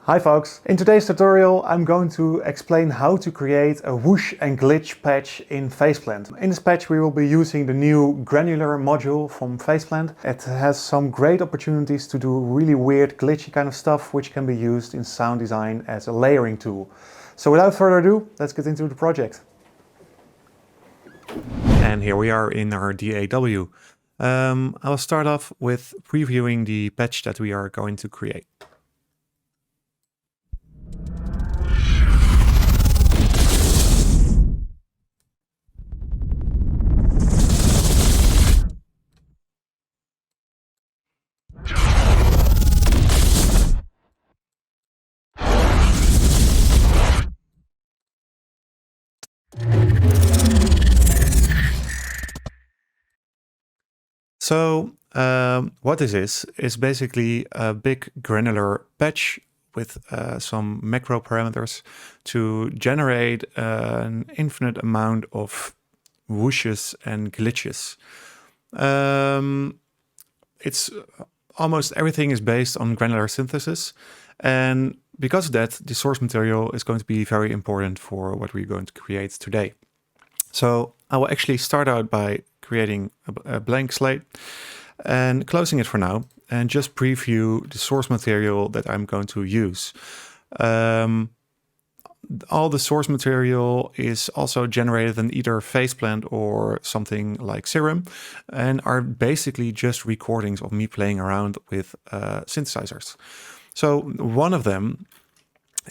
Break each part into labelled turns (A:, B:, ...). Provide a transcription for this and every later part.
A: Hi folks! In today's tutorial I'm going to explain how to create a whoosh and glitch patch in Faceplant. In this patch we will be using the new Granular module from Faceplant. It has some great opportunities to do really weird glitchy kind of stuff which can be used in sound design as a layering tool. So without further ado, let's get into the project. And here we are in our DAW. I will start off with previewing the patch that we are going to create. So what this is basically a big granular patch with some macro parameters to generate an infinite amount of whooshes and glitches. It's almost everything is based on granular synthesis, and because of that, the source material is going to be very important for what we're going to create today. So I will actually start out by creating a blank slate and closing it for now and just preview the source material that I'm going to use. All the source material is also generated in either Faceplant or something like Serum and are basically just recordings of me playing around with synthesizers. So one of them,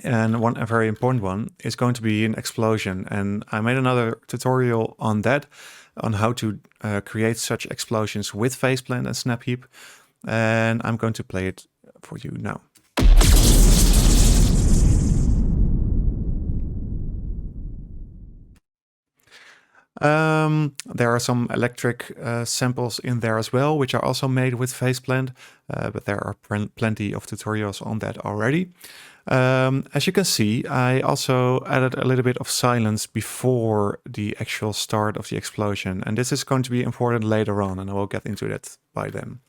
A: and a very important one, is going to be an explosion. And I made another tutorial on that, on how to create such explosions with Faceplant and Snapheap. And I'm going to play it for you now. There are some electric samples in there as well, which are also made with Faceplant, but there are plenty of tutorials on that already. As you can see, I also added a little bit of silence before the actual start of the explosion, and this is going to be important later on, and I will get into that by then.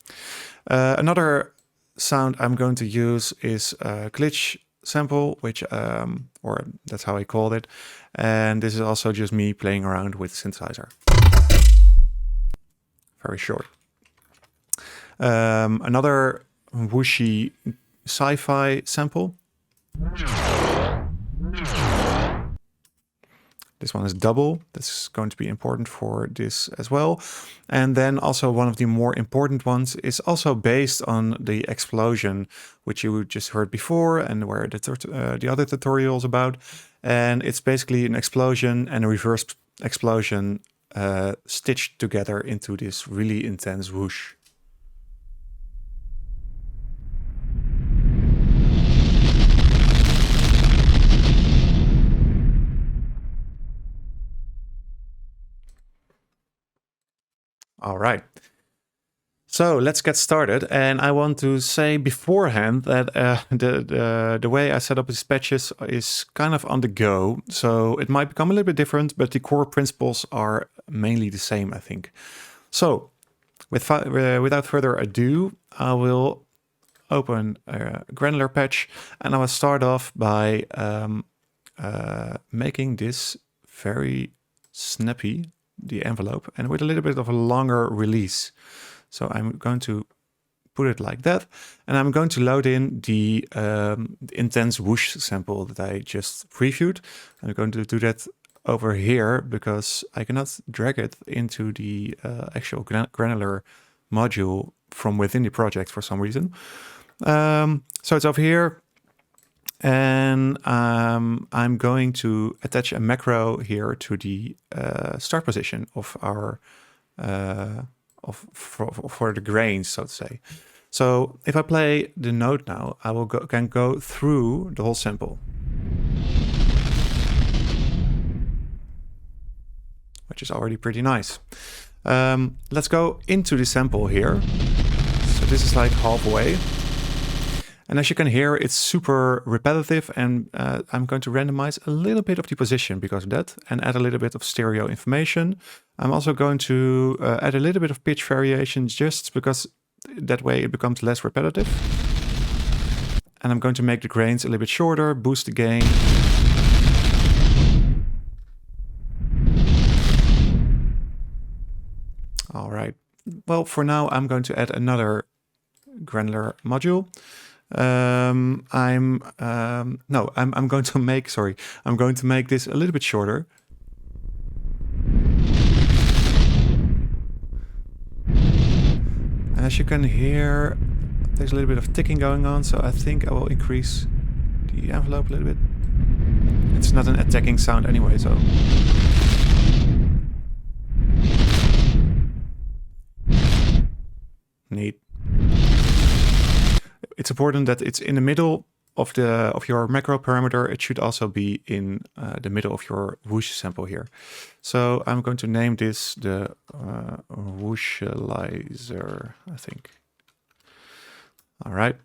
A: Another sound I'm going to use is a glitch sample, which, or that's how I called it, and this is also just me playing around with synthesizer. Very short. Another whooshy sci-fi sample. This one is double. That's going to be important for this as well. And then also one of the more important ones is also based on the explosion, which you just heard before and where the other tutorial is about. And it's basically an explosion and a reverse explosion stitched together into this really intense whoosh. All right, so let's get started. And I want to say beforehand that the way I set up these patches is kind of on the go. So it might become a little bit different, but the core principles are mainly the same, I think. So without further ado, I will open a granular patch and I will start off by making this very snappy, the envelope, and with a little bit of a longer release. So I'm going to put it like that, and I'm going to load in the intense whoosh sample that I just previewed. I'm going to do that over here because I cannot drag it into the actual granular module from within the project for some reason. So it's over here. And I'm going to attach a macro here to the start position of our for the grains, so to say. So if I play the note now, I will can go through the whole sample, which is already pretty nice. Let's go into the sample here. So this is like halfway. And as you can hear, it's super repetitive, and I'm going to randomize a little bit of the position because of that and add a little bit of stereo information. I'm also going to add a little bit of pitch variation just because that way it becomes less repetitive. And I'm going to make the grains a little bit shorter, boost the gain. All right. Well, for now, I'm going to add another granular module. I'm going to make, I'm going to make this a little bit shorter. And as you can hear, there's a little bit of ticking going on, so I think I will increase the envelope a little bit. It's not an attacking sound anyway, so. Neat. It's important that it's in the middle of your macro parameter. It should also be in the middle of your whoosh sample here. So I'm going to name this the whooshizer, I think. All right.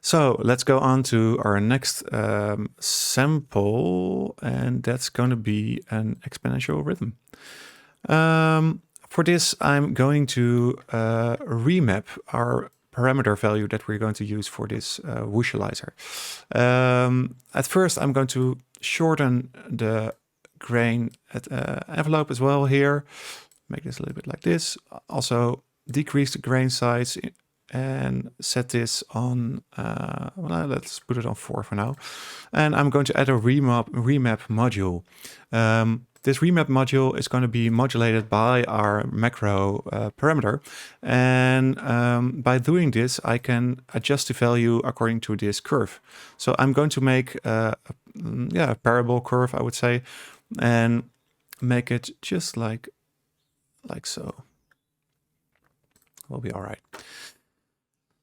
A: So let's go on to our next sample, and that's going to be an exponential rhythm. For this, I'm going to remap our parameter value that we're going to use for this whooshizer. At first, I'm going to shorten the grain envelope as well here. Make this a little bit like this. Also, decrease the grain size and set this on, well, let's put it on 4 for now. And I'm going to add a remap module. This remap module is going to be modulated by our macro parameter. And by doing this, I can adjust the value according to this curve. So I'm going to make a parabol curve, I would say, and make it just like so. We'll be all right.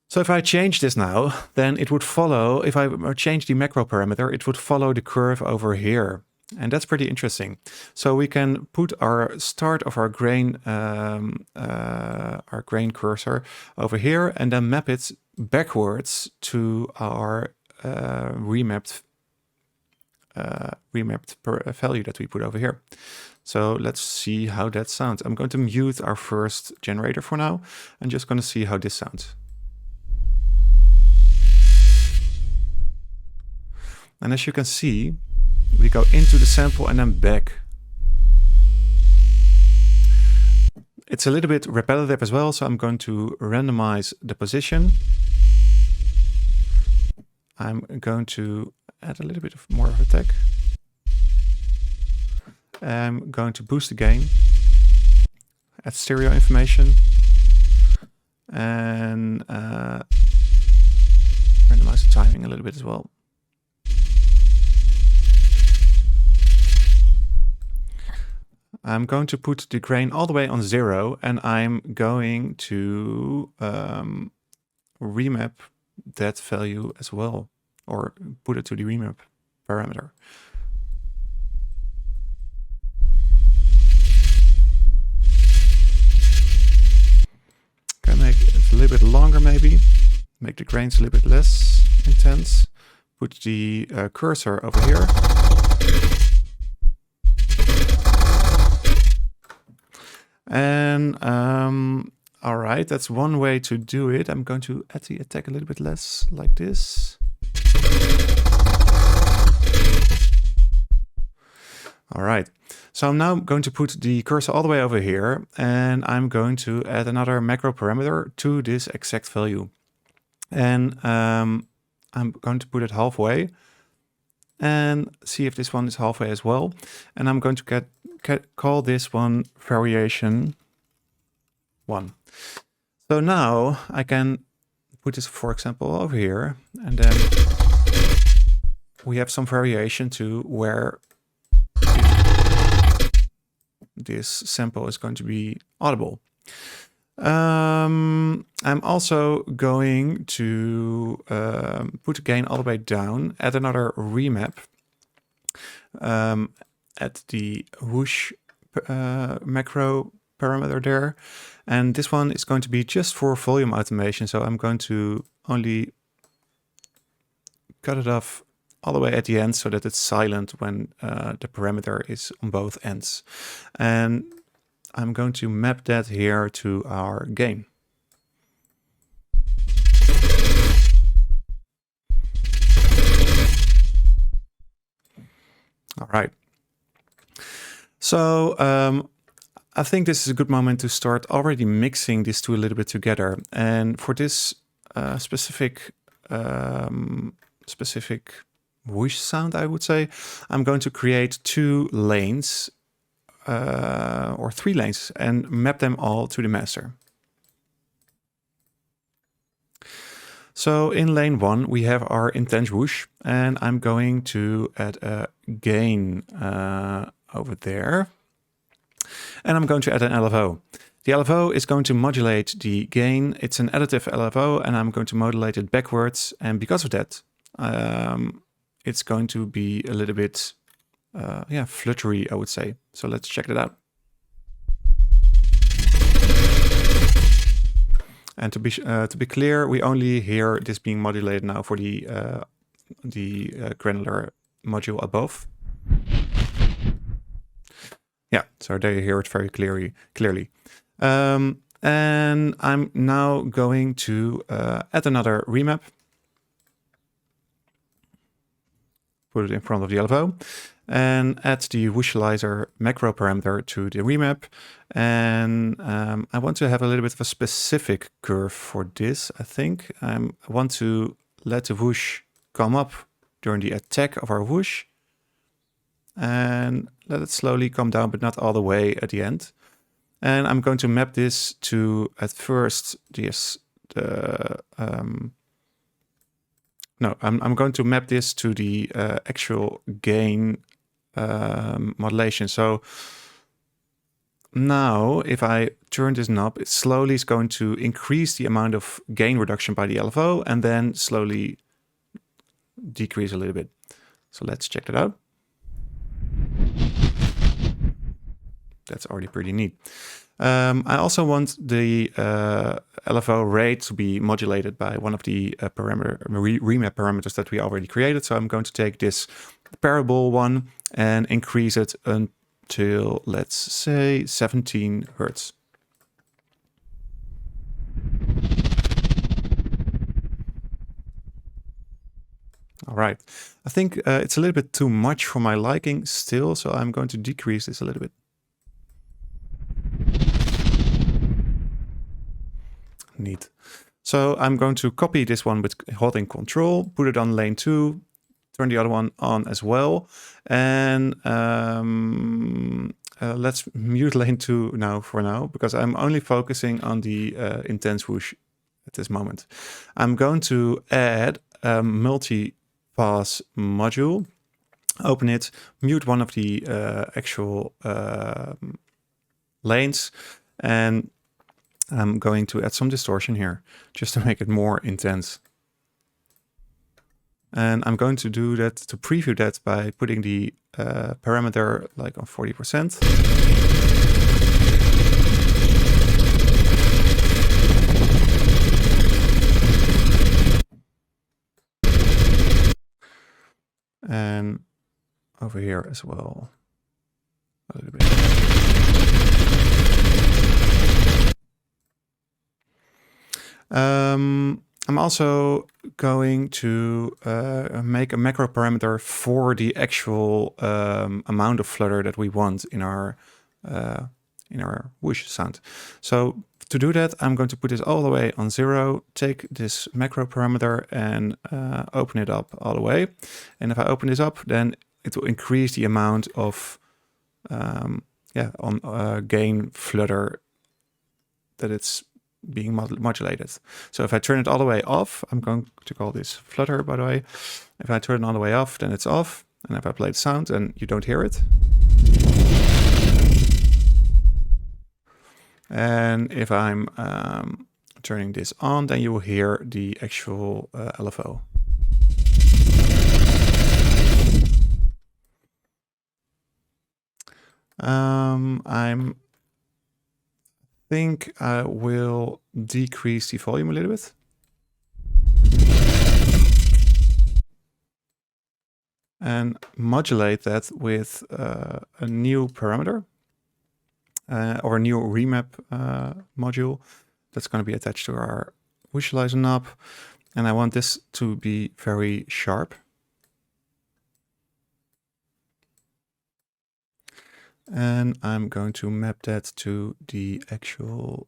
A: So if I change this now, then it would follow, if I change the macro parameter, it would follow the curve over here. And that's pretty interesting. So we can put our start of our grain cursor over here and then map it backwards to our remapped value that we put over here. So let's see how that sounds. I'm going to mute our first generator for now. I'm just going to see how this sounds. And as you can see, we go into the sample and then back. It's a little bit repetitive as well, so I'm going to randomize the position. I'm going to add a little bit more of attack. I'm going to boost the gain, add stereo information, and randomize the timing a little bit as well. I'm going to put the grain all the way on 0, and I'm going to remap that value as well, or put it to the remap parameter. Can make it a little bit longer maybe, make the grains a little bit less intense, put the cursor over here. And all right, that's one way to do it. I'm going to add the attack a little bit less, like this. All right, so I'm now going to put the cursor all the way over here, and I'm going to add another macro parameter to this exact value. And I'm going to put it halfway and see if this one is halfway as well. And I'm going to call this one variation 1. So now I can put this, for example, over here, and then we have some variation to where this sample is going to be audible. I'm also going to put the gain all the way down, add another remap at the whoosh macro parameter there. And this one is going to be just for volume automation. So I'm going to only cut it off all the way at the end so that it's silent when the parameter is on both ends. And I'm going to map that here to our gain. All right. So I think this is a good moment to start already mixing these two a little bit together. And for this specific whoosh sound, I would say, I'm going to create 2 lanes or 3 lanes and map them all to the master. So in lane 1, we have our intense whoosh, and I'm going to add a gain over there. And I'm going to add an LFO. The LFO is going to modulate the gain. It's an additive LFO, and I'm going to modulate it backwards. And because of that, it's going to be a little bit, fluttery, I would say. So let's check that out. And to be clear, we only hear this being modulated now for the granular module above. Yeah, so there you hear it very clearly. And I'm now going to add another remap. Put it in front of the LFO. And add the whooshizer macro parameter to the remap. And I want to have a little bit of a specific curve for this, I think. I want to let the whoosh come up during the attack of our whoosh. And let it slowly come down, but not all the way at the end. And I'm going to map this to, at first, I'm going to map this to the actual gain modulation. So now if I turn this knob, it slowly is going to increase the amount of gain reduction by the LFO and then slowly decrease a little bit. So let's check that out. That's already pretty neat. I also want the LFO rate to be modulated by one of the remap parameters that we already created. So I'm going to take this parabol one and increase it until, let's say, 17 Hertz. All right. I think it's a little bit too much for my liking still, so I'm going to decrease this a little bit. Neat. So I'm going to copy this one with holding Control, put it on lane 2, turn the other one on as well. And let's mute lane 2 now for now, because I'm only focusing on the intense whoosh at this moment. I'm going to add a multi-pass module, open it, mute one of the actual lanes, and I'm going to add some distortion here just to make it more intense. And I'm going to do that, to preview that, by putting the parameter like on 40%. And over here as well, a little bit. I'm also going to make a macro parameter for the actual amount of flutter that we want in our whoosh sound. So to do that, I'm going to put this all the way on 0, take this macro parameter and open it up all the way. And if I open this up, then it will increase the amount of gain flutter that it's being modulated. So if I turn it all the way off, I'm going to call this flutter, by the way. If I turn it all the way off, then it's off. And if I play the sound, then you don't hear it. And if I'm turning this on, then you will hear the actual LFO. I think I will decrease the volume a little bit. And modulate that with a new parameter or a new remap module that's going to be attached to our visualizer knob. And I want this to be very sharp. And I'm going to map that to the actual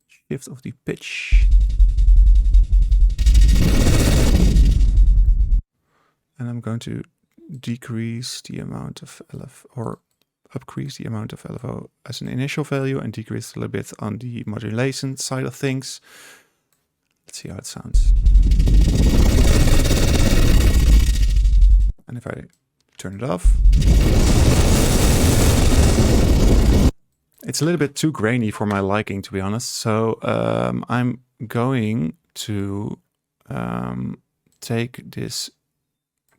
A: shift of the pitch. And I'm going to decrease the amount of LFO, or increase the amount of LFO as an initial value and decrease a little bit on the modulation side of things. Let's see how it sounds. And if I turn it off, it's a little bit too grainy for my liking, to be honest. So I'm going to take this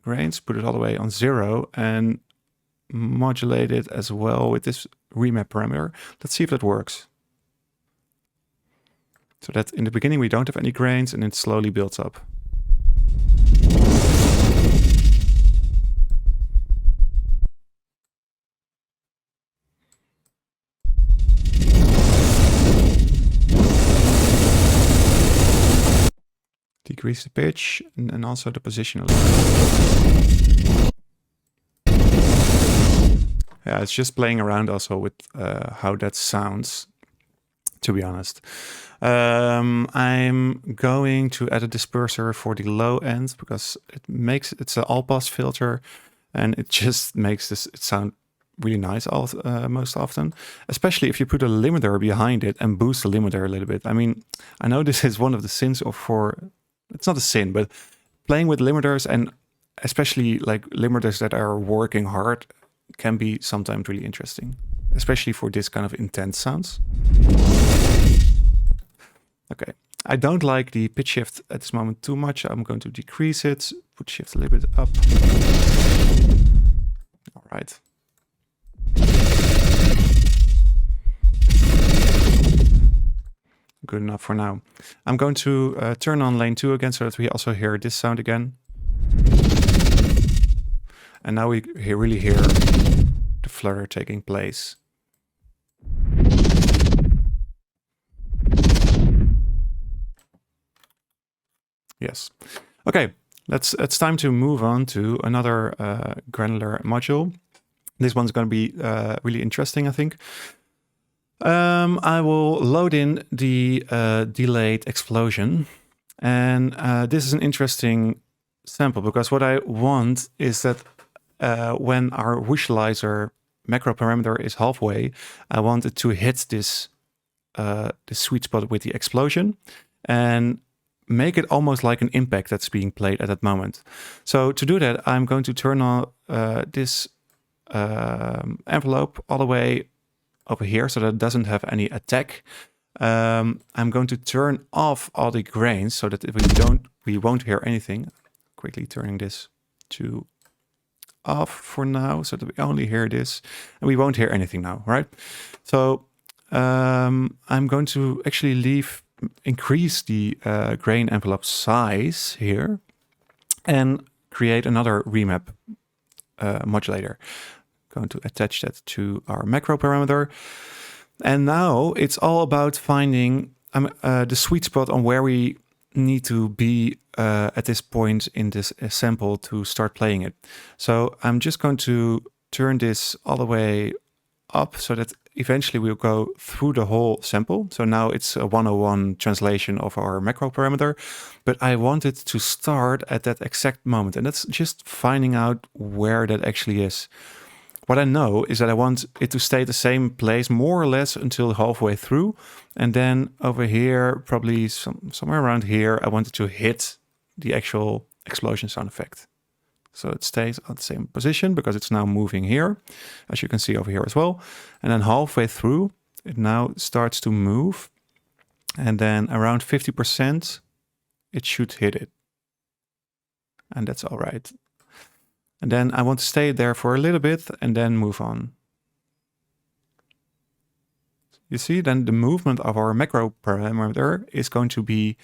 A: grains, put it all the way on 0 and modulate it as well with this remap parameter. Let's see if that works. So that in the beginning we don't have any grains and it slowly builds up. Decrease the pitch and also the position a little bit. Yeah, it's just playing around also with how that sounds, to be honest. I'm going to add a disperser for the low end because it's an all-pass filter and it just makes it sound really nice most often, especially if you put a limiter behind it and boost the limiter a little bit. I mean, I know this is one of the sins it's not a sin, but playing with limiters and especially like limiters that are working hard can be sometimes really interesting, especially for this kind of intense sounds. Okay, I don't like the pitch shift at this moment too much. I'm going to decrease it, put shift a little bit up. All right. Good enough for now. I'm going to turn on lane 2 again so that we also hear this sound again. And now we really hear the flutter taking place. Yes. Okay, it's time to move on to another granular module. This one's going to be really interesting, I think. I will load in the delayed explosion. And this is an interesting sample because what I want is that when our Whooshizer macro parameter is halfway, I want it to hit this sweet spot with the explosion and make it almost like an impact that's being played at that moment. So to do that, I'm going to turn on this envelope all the way over here so that it doesn't have any attack. I'm going to turn off all the grains so that we won't hear anything. Quickly turning this to off for now so that we only hear this and we won't hear anything now, right? So I'm going to actually increase the grain envelope size here and create another remap modulator. Going to attach that to our macro parameter. And now it's all about finding the sweet spot on where we need to be at this point in this sample to start playing it. So I'm just going to turn this all the way up so that eventually we'll go through the whole sample. So now it's a 101 translation of our macro parameter, but I want it to start at that exact moment. And that's just finding out where that actually is. What I know is that I want it to stay at the same place more or less until halfway through. And then over here, probably somewhere around here, I want it to hit the actual explosion sound effect. So it stays at the same position because it's now moving here, as you can see over here as well. And then halfway through, it now starts to move. And then around 50%, it should hit it. And that's all right. And then I want to stay there for a little bit and then move on. You see, then the movement of our macro parameter is going to be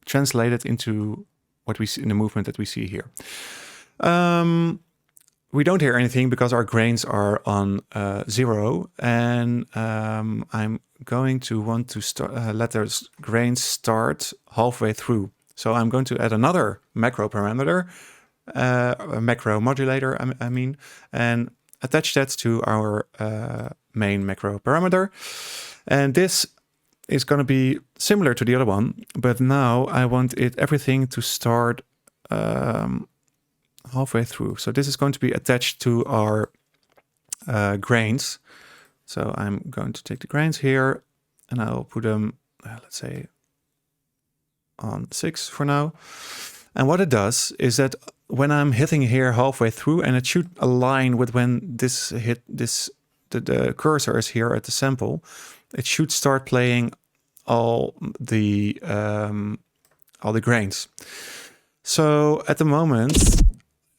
A: translated into what we see in the movement that we see here. We don't hear anything because our grains are on 0, and I'm going to want to let those grains start halfway through. So I'm going to add another macro parameter a macro modulator, I mean, and attach that to our main macro parameter. And this is going to be similar to the other one, but now I want everything to start halfway through. So this is going to be attached to our grains. So I'm going to take the grains here and I'll put them, let's say, on 6 for now. And what it does is that when I'm hitting here halfway through, and it should align with when the cursor is here at the sample, it should start playing all the grains. So at the moment,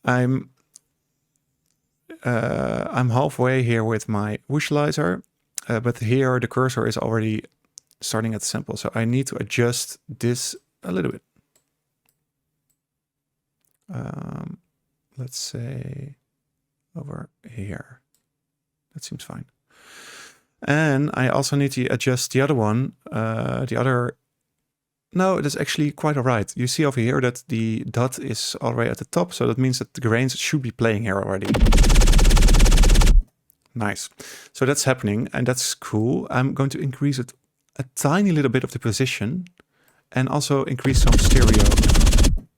A: I'm halfway here with my Whooshizer, but here the cursor is already starting at the sample. So I need to adjust this a little bit. Let's say over here. That seems fine. And I also need to adjust the other one. No, that's actually quite all right. You see over here that the dot is already at the top. So that means that the grains should be playing here already. Nice. So that's happening and that's cool. I'm going to increase it a tiny little bit of the position and also increase some stereo,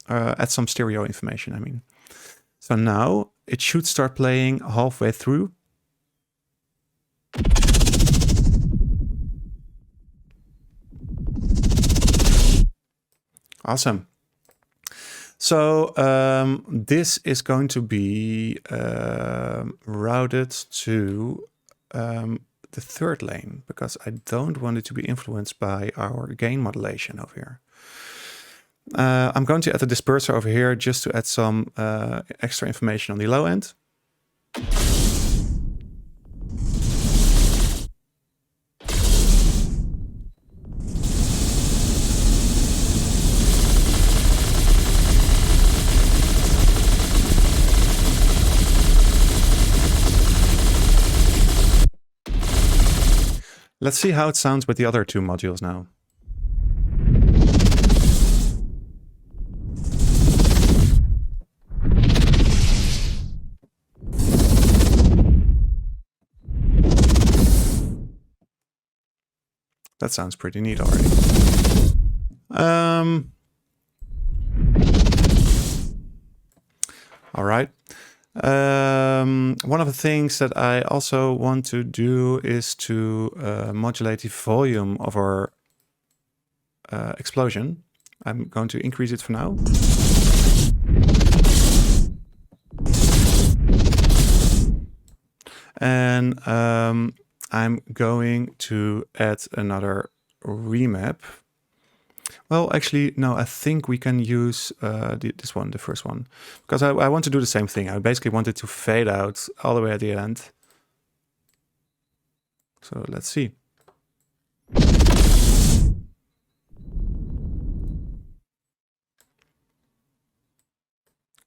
A: add some stereo information, I mean. So now it should start playing halfway through. Awesome. So this is going to be routed to the third lane because I don't want it to be influenced by our gain modulation over here. I'm going to add a disperser over here just to add some extra information on the low end. Let's see how it sounds with the other two modules now. That sounds pretty neat already. All right. One of the things that I also want to do is to modulate the volume of our explosion. I'm going to increase it for now. And I'm going to add another remap. Well, actually, no, I think we can use this one, the first one, because I want to do the same thing. I basically want it to fade out all the way at the end. So let's see.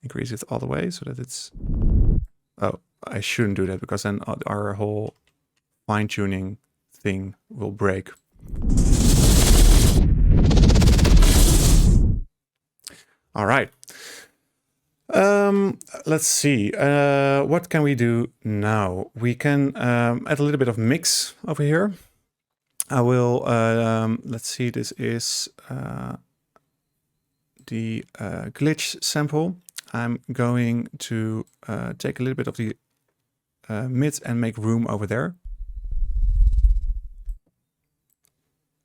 A: Increase it all the way so that it's... Oh, I shouldn't do that because then our whole fine-tuning thing will break. All right. Let's see. What can we do now? We can add a little bit of mix over here. I will, let's see, this is the glitch sample. I'm going to take a little bit of the mid and make room over there.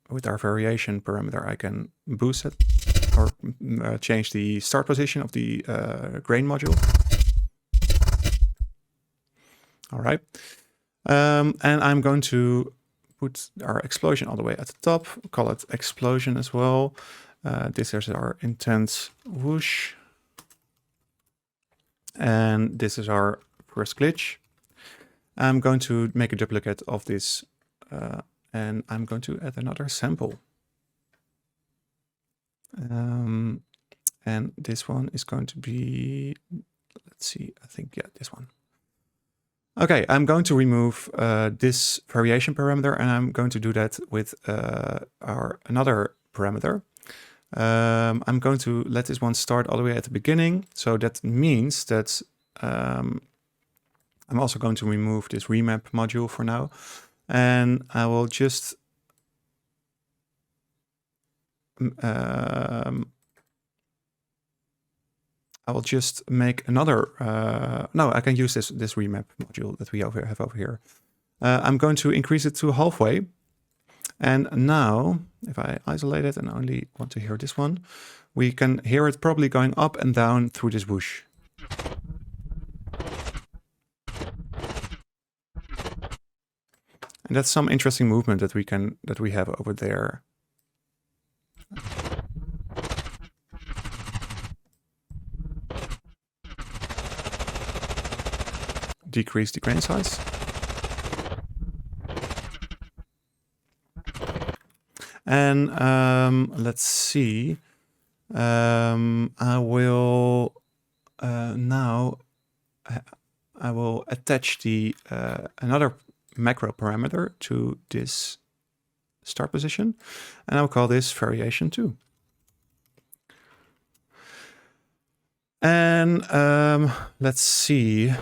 A: With our variation parameter, I can boost it or change the start position of the grain module. All right. And I'm going to put our explosion all the way at the top, call it explosion as well. This is our intense whoosh. And this is our first glitch. I'm going to make a duplicate of this and I'm going to add another sample. And this one is going to be, let's see, I think, yeah, this one. Okay, I'm going to remove this variation parameter and I'm going to do that with our another parameter. I'm going to let this one start all the way at the beginning. So that means that I'm also going to remove this remap module for now. And I will just make another, no, I can use this remap module that we have over here. I'm going to increase it to halfway. And now, if I isolate it and only want to hear this one, we can hear it probably going up and down through this whoosh. And that's some interesting movement that we have over there. Decrease the grain size. And let's see. I will now I will attach the another macro parameter to this start position, and I'll call this variation 2. And let's see.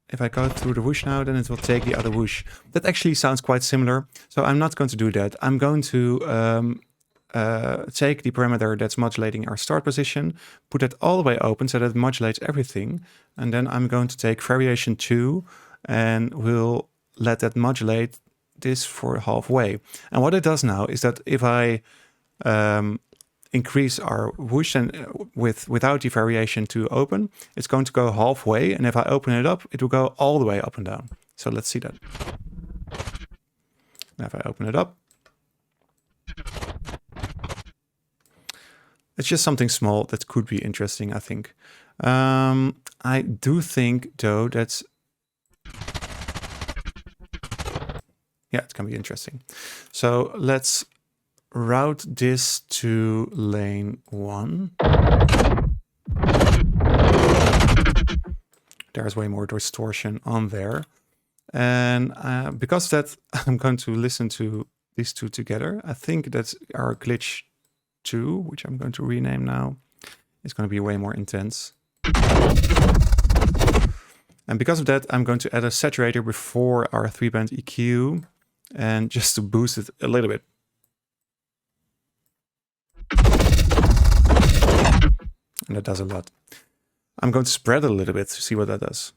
A: If I go through the whoosh now, then it will take the other whoosh. That actually sounds quite similar. So I'm not going to do that. I'm going to take the parameter that's modulating our start position, put it all the way open so that it modulates everything. And then I'm going to take variation 2 and we'll let that modulate this for halfway. And what it does now is that if I increase our whoosh and without the variation 2 open, it's going to go halfway. And if I open it up, it will go all the way up and down. So let's see that. And if I open it up, it's just something small that could be interesting, I think. I do think, though, that's... yeah, it can be interesting. So let's route this to lane 1. There's way more distortion on there. And because of that, I'm going to listen to these two together. I think that's our glitch 2, which I'm going to rename now. It's going to be way more intense. And because of that, I'm going to add a saturator before our 3-band EQ, and just to boost it a little bit. And that does a lot. I'm going to spread it a little bit to see what that does.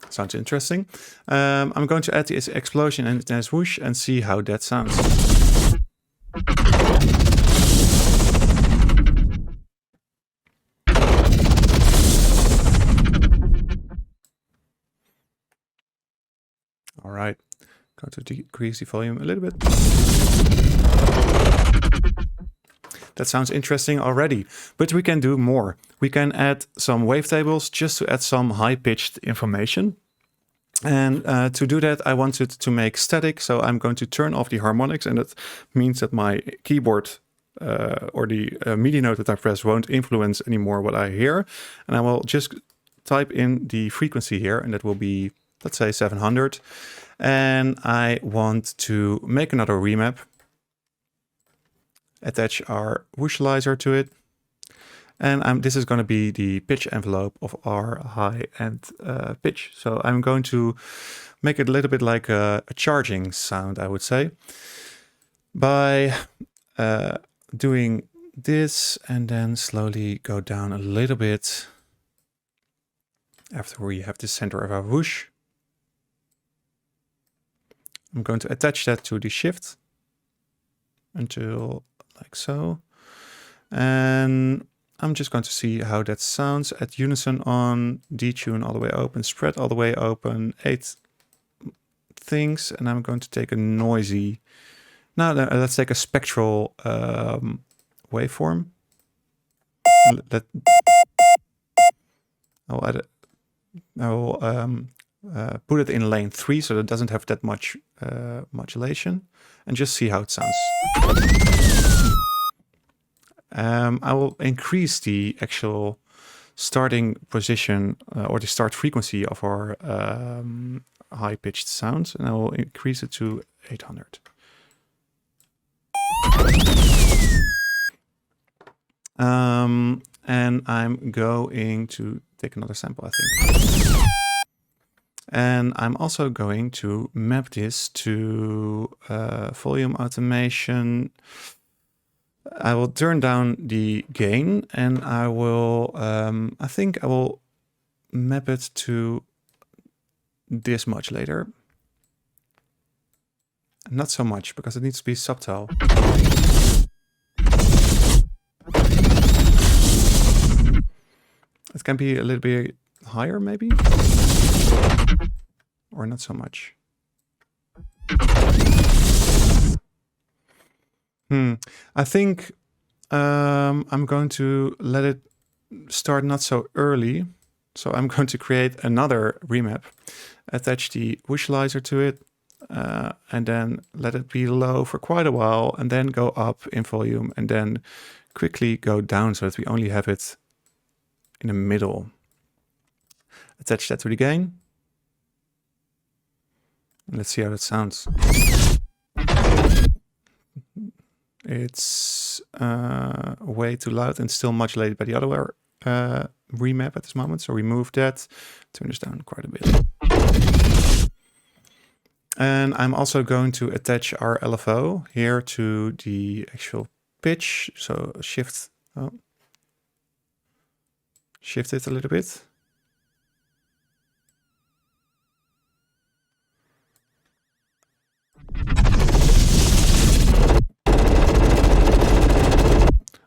A: Sounds interesting. I'm going to add this explosion and this whoosh and see how that sounds. All right, going to decrease the volume a little bit. That sounds interesting already, but we can do more. We can add some wavetables just to add some high-pitched information. And to do that, I wanted to make static, so I'm going to turn off the harmonics, and that means that my keyboard or the MIDI note that I press won't influence anymore what I hear. And I will just type in the frequency here, and that will be, let's say, 700. And I want to make another remap. Attach our whooshizer to it. And this is going to be the pitch envelope of our high end pitch. So I'm going to make it a little bit like a charging sound, I would say, by doing this and then slowly go down a little bit after we have the center of our whoosh. I'm going to attach that to the shift until like so. And I'm just going to see how that sounds at unison on detune all the way open, spread all the way open, 8 things. And I'm going to take a noisy, now let's take a spectral waveform. I'll add it. I will put it in lane 3 so that it doesn't have that much modulation, and just see how it sounds. I will increase the actual starting position or the start frequency of our high-pitched sounds, and I will increase it to 800. And I'm going to take another sample, I think. And I'm also going to map this to volume automation. I will turn down the gain, and I will, I think I will map it to this modulator. Not so much, because it needs to be subtle. It can be a little bit higher, maybe? Or not so much. I think I'm going to let it start not so early. So I'm going to create another remap, attach the visualizer to it, and then let it be low for quite a while, and then go up in volume, and then quickly go down so that we only have it in the middle. Attach that to the gain. And let's see how that sounds. It's way too loud and still modulated by the other remap at this moment. So remove that, turn this down quite a bit. And I'm also going to attach our LFO here to the actual pitch. So shift it a little bit.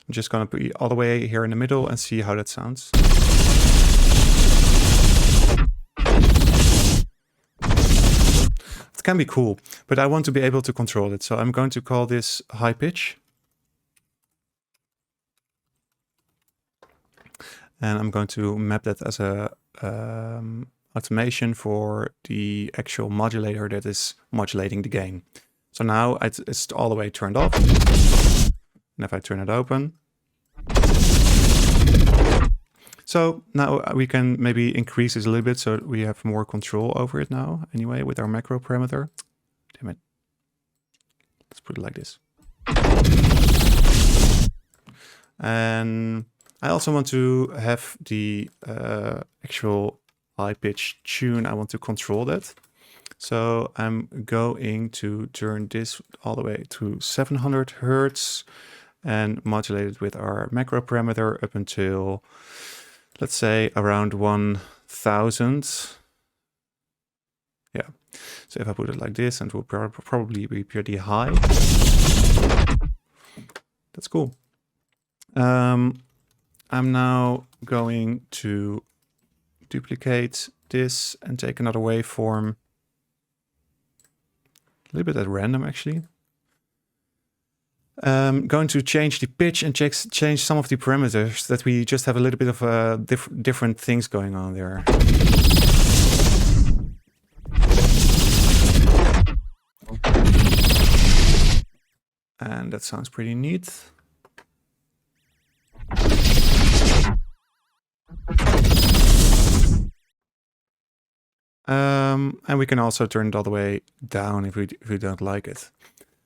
A: I'm just going to be all the way here in the middle and see how that sounds. It can be cool, but I want to be able to control it. So I'm going to call this high pitch. And I'm going to map that as a automation for the actual modulator that is modulating the gain. So now it's all the way turned off. And if I turn it open. So now we can maybe increase this a little bit so we have more control over it now anyway with our macro parameter. Damn it. Let's put it like this. And I also want to have the actual high pitch tune. I want to control that. So I'm going to turn this all the way to 700 Hertz and modulate it with our macro parameter up until, let's say, around 1000. Yeah. So if I put it like this, and it will probably be pretty high. That's cool. I'm now going to duplicate this and take another waveform. A little bit at random, actually. Going to change the pitch and change some of the parameters that we just have a little bit of different things going on there. And that sounds pretty neat. And we can also turn it all the way down if we don't like it.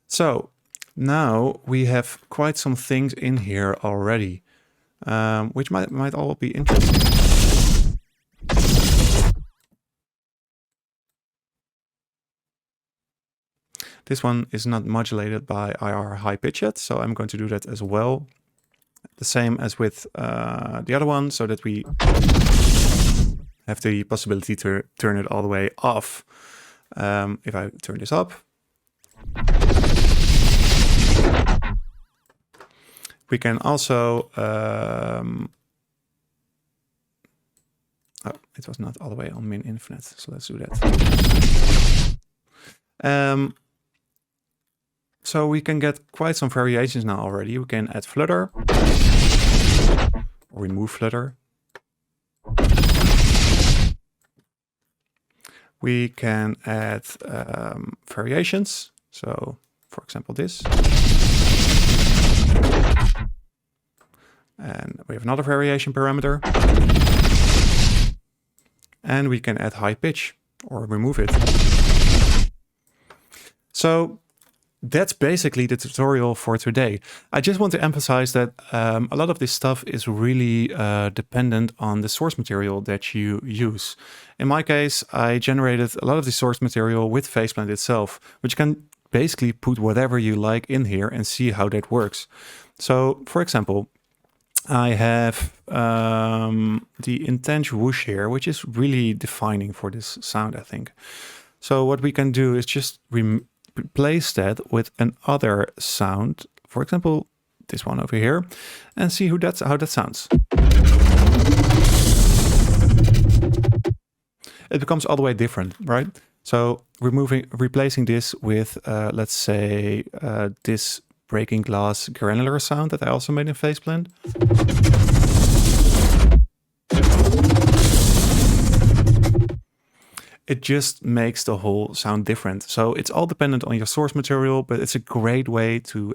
A: So now we have quite some things in here already, which might all be interesting. This one is not modulated by our high pitch yet, so I'm going to do that as well. The same as with the other one, so that we have the possibility to turn it all the way off. If I turn this up, we can also, oh, it was not all the way on min infinite, so let's do that. So we can get quite some variations now already. We can add flutter, or remove flutter. We can add variations. So, for example, this. And we have another variation parameter. And we can add high pitch. or remove it. So that's basically the tutorial for today. I just want to emphasize that a lot of this stuff is really dependent on the source material that you use. In my case, I generated a lot of the source material with Faceplant itself, which can basically put whatever you like in here and see how that works. So, for example, I have the intense whoosh here, which is really defining for this sound, I think. So what we can do is just replace that with another sound, for example, this one over here, and see how that sounds. It becomes all the way different, right? So replacing this with, let's say, this breaking glass granular sound that I also made in Faceplant. It just makes the whole sound different. So it's all dependent on your source material, but it's a great way to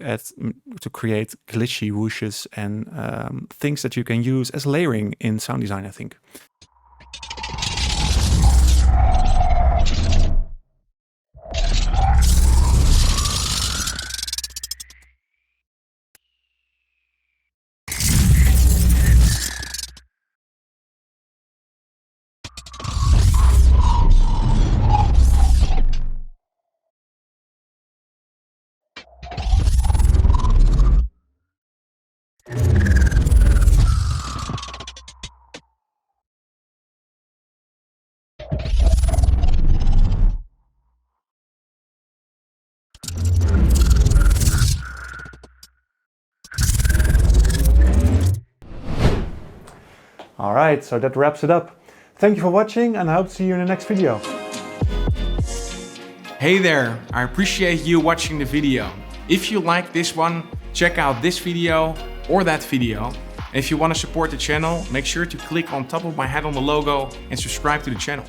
A: create glitchy whooshes and things that you can use as layering in sound design, I think. All right, so that wraps it up. Thank you for watching, and I hope to see you in the next video.
B: Hey there, I appreciate you watching the video. If you like this one, check out this video or that video. And if you want to support the channel, make sure to click on top of my head on the logo and subscribe to the channel.